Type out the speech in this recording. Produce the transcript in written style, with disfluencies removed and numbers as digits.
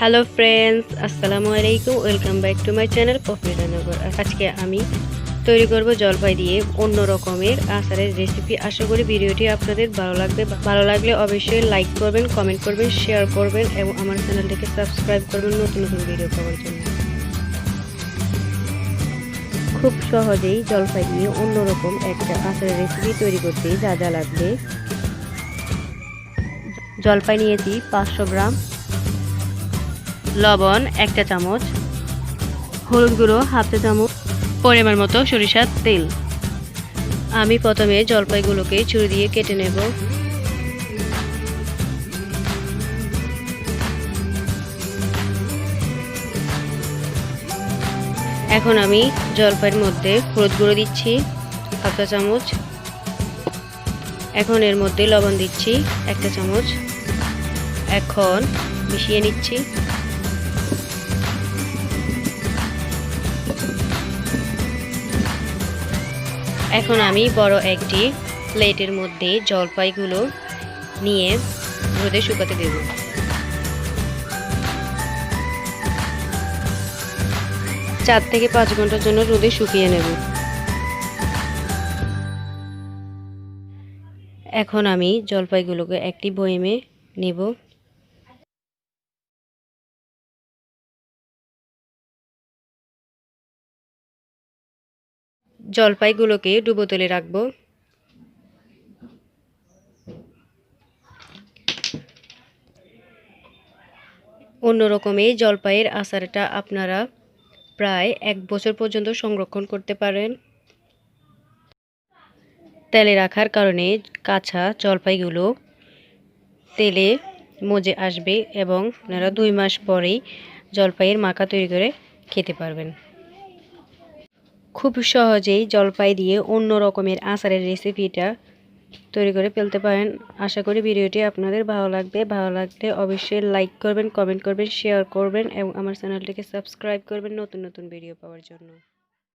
Hello friends, আসসালামু আলাইকুম। Welcome back to my channel coffee রান্নাঘর। আজকে আমি তৈরি করব জলপাই দিয়ে অন্য রকমের আচারের রেসিপি। আশা করি ভিডিওটি আপনাদের ভালো লাগবে। ভালো লাগলে অবশ্যই লাইক করবেন, কমেন্ট করবেন, শেয়ার করবেন এবং আমার চ্যানেলটিকে সাবস্ক্রাইব করবেন নতুন নতুন ভিডিও পাওয়ার জন্য। খুব সহজেই জলপাই দিয়ে অন্যরকম একটা আচারের রেসিপি তৈরি করতে যা যা লাগবে: জলপাই নিয়েছি 500 গ্রাম, লবণ 1 চা চামচ, হলুদ গুঁড়ো 1/2 চা চামচ, পরিমাণ মতো সরিষার তেল। আমি প্রথমে জলপাইগুলোকে ছুরি দিয়ে কেটে নেব। এখন আমি জলপাইয়ের মধ্যে হলুদ গুঁড়ো দিচ্ছি 1/2 চা চামচ। এখন এর মধ্যে লবণ দিচ্ছি 1 চা চামচ। এখন মিশিয়ে নিচ্ছি। এখন আমি বড় একটি প্লেটের মধ্যে জলপাইগুলো নিয়ে রোদে শুকাতে দেব। 4 থেকে 5 ঘন্টার জন্য রোদে শুকিয়ে নেব। এখন আমি জলপাইগুলোকে একটি বয়ামে নেব। জলপাইগুলোকে ডুবো তেলে রাখবো। অন্যরকম এই জলপাইয়ের আচারটা আপনারা প্রায় 1 বছর পর্যন্ত সংরক্ষণ করতে পারেন। তেলে রাখার কারণে কাঁচা জলপাইগুলো তেলে মজে আসবে এবং আপনারা 2 মাস পরেই জলপাইয়ের মাখা তৈরি করে খেতে পারবেন। খুব সহজেই জলপাই দিয়ে অন্য রকমের আচারের রেসিপিটা তৈরি করে ফেলতে পারেন। আশা করি ভিডিওটি আপনাদের ভালো লাগবে। ভালো লাগলে অবশ্যই লাইক করবেন, কমেন্ট করবেন, শেয়ার করবেন এবং আমার চ্যানেলটিকে সাবস্ক্রাইব করবেন নতুন নতুন ভিডিও পাওয়ার জন্য।